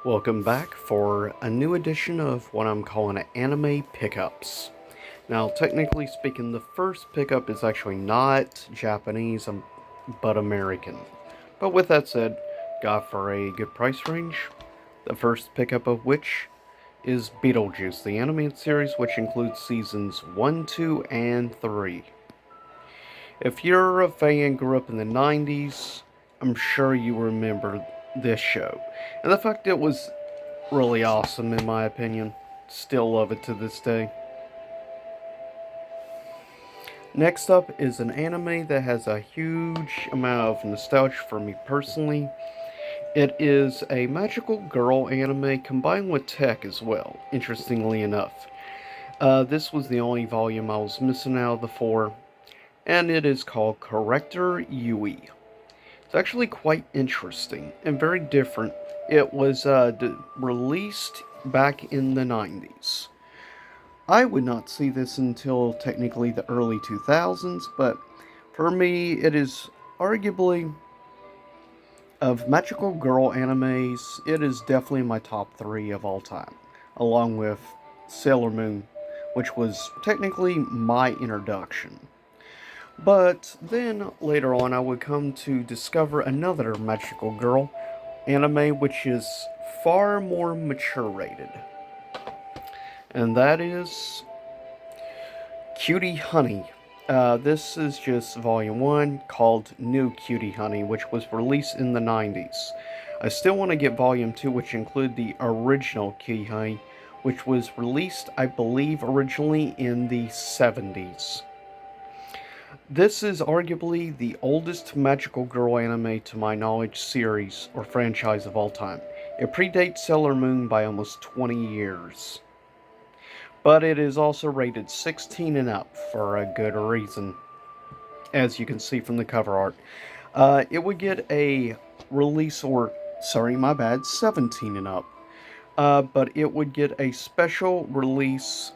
Welcome back for a new edition of what I'm calling anime pickups. Now, technically speaking, the first pickup is actually not Japanese, but American. But with that said, got for a good price range. The first pickup of which is Beetlejuice, the animated series, which includes seasons 1, 2, and 3. If you're a fan, grew up in the 90s, I'm sure you remember this show. And the fact it was really awesome in my opinion. Still love it to this day. Next up is an anime that has a huge amount of nostalgia for me personally. It is a magical girl anime combined with tech as well, interestingly enough. This was the only volume I was missing out of the four, and it is called Corrector Ue. It's actually quite interesting and very different. It was released back in the 90s. I would not see this until technically the early 2000s, but for me, it is arguably of magical girl animes, it is definitely my top three of all time, along with Sailor Moon, which was technically my introduction. But then later on, I would come to discover another magical girl anime which is far more mature rated, and that is Cutie Honey. This is just volume 1 called New Cutie Honey, which was released in the 90s. I still want to get volume 2, which include the original Cutie Honey, which was released, I believe, originally in the 70s. This is arguably the oldest magical girl anime to my knowledge series or franchise of all time. It predates Sailor Moon by almost 20 years. But it is also rated 16 and up for a good reason, as you can see from the cover art. It would get a release, or sorry, my bad, 17 and up. But it would get a special release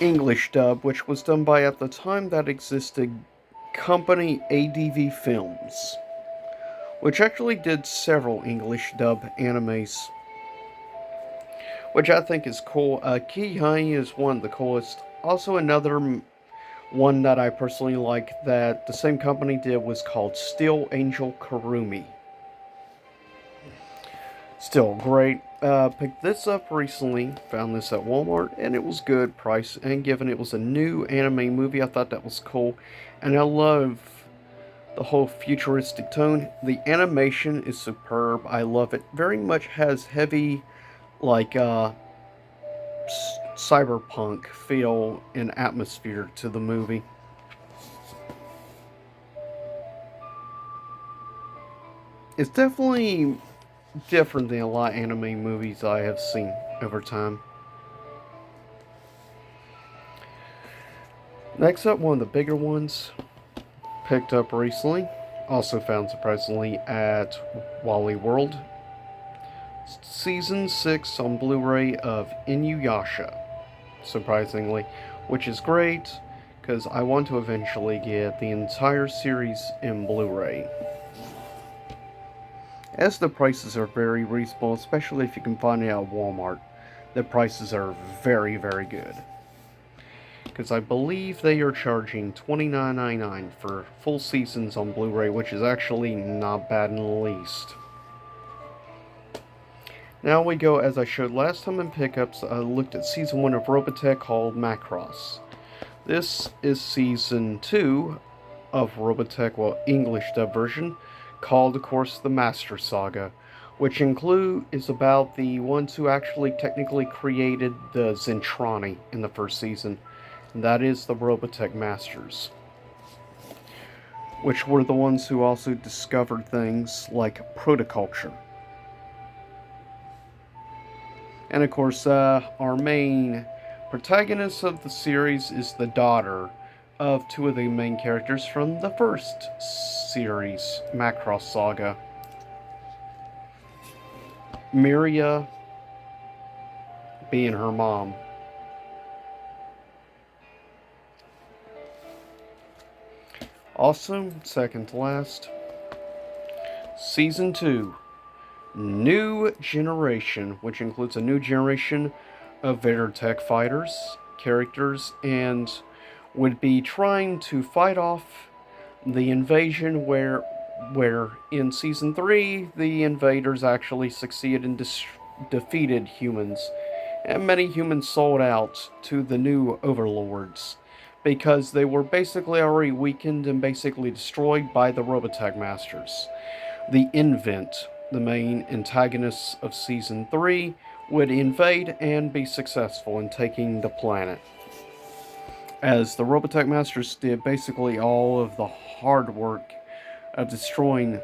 English dub, which was done by, at the time that existed, company ADV Films, which actually did several English dub animes, which I think is cool. Key Honey is one of the coolest. Also, another one that I personally like that the same company did was called Steel Angel Kurumi. Still great. Picked this up recently, found this at Walmart, and it was good price. And given it was a new anime movie, I thought that was cool. And I love the whole futuristic tone. The animation is superb. I love it. Very much has heavy, like, cyberpunk feel and atmosphere to the movie. It's definitely different than a lot of anime movies I have seen over time. Next up, one of the bigger ones, picked up recently, also found surprisingly at Wally World. Season 6 on Blu ray of Inuyasha, surprisingly, which is great because I want to eventually get the entire series in Blu ray. As the prices are very reasonable, especially if you can find it at Walmart, the prices are very, very good. Because I believe they are charging $29.99 for full seasons on Blu ray, which is actually not bad in the least. Now we go, as I showed last time in pickups, I looked at season 1 of Robotech called Macross. This is season 2 of Robotech, well, English dub version, called, of course, the Master Saga, which is about the ones who actually technically created the Zentrani in the first season, and that is the Robotech Masters, which were the ones who also discovered things like protoculture. And of course, our main protagonist of the series is the daughter of two of the main characters from the first series, Macross Saga. Miria being her mom. Also, second to last, Season 2, New Generation, which includes a new generation of Robotech fighters, characters, and would be trying to fight off the invasion where in season 3 the invaders actually succeeded and defeated humans, and many humans sold out to the new overlords because they were basically already weakened and basically destroyed by the Robotech Masters. The Invent, the main antagonists of season 3, would invade and be successful in taking the planet, as the Robotech Masters did basically all of the hard work of destroying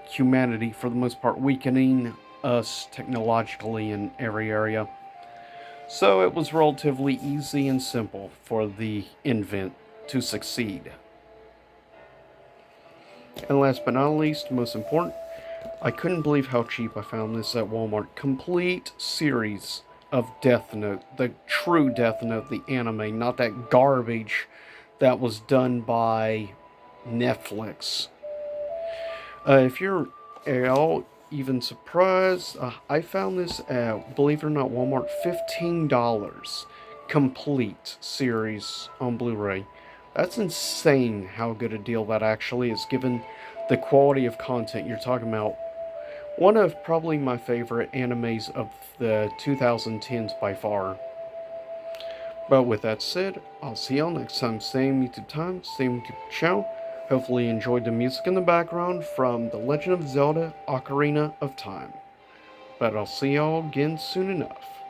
humanity for the most part, weakening us technologically in every area. So it was relatively easy and simple for the Invent to succeed. And last but not least, most important, I couldn't believe how cheap I found this at Walmart. Complete series of Death Note, the true Death Note, the anime, not that garbage that was done by Netflix. If you're at all even surprised, I found this at, believe it or not, Walmart, $15. Complete series on Blu-ray. That's insane how good a deal that actually is, given the quality of content you're talking about. One of probably my favorite animes of the 2010s by far. But with that said, I'll see y'all next time. Same YouTube time, same YouTube channel. Hopefully you enjoyed the music in the background from The Legend of Zelda Ocarina of Time. But I'll see y'all again soon enough.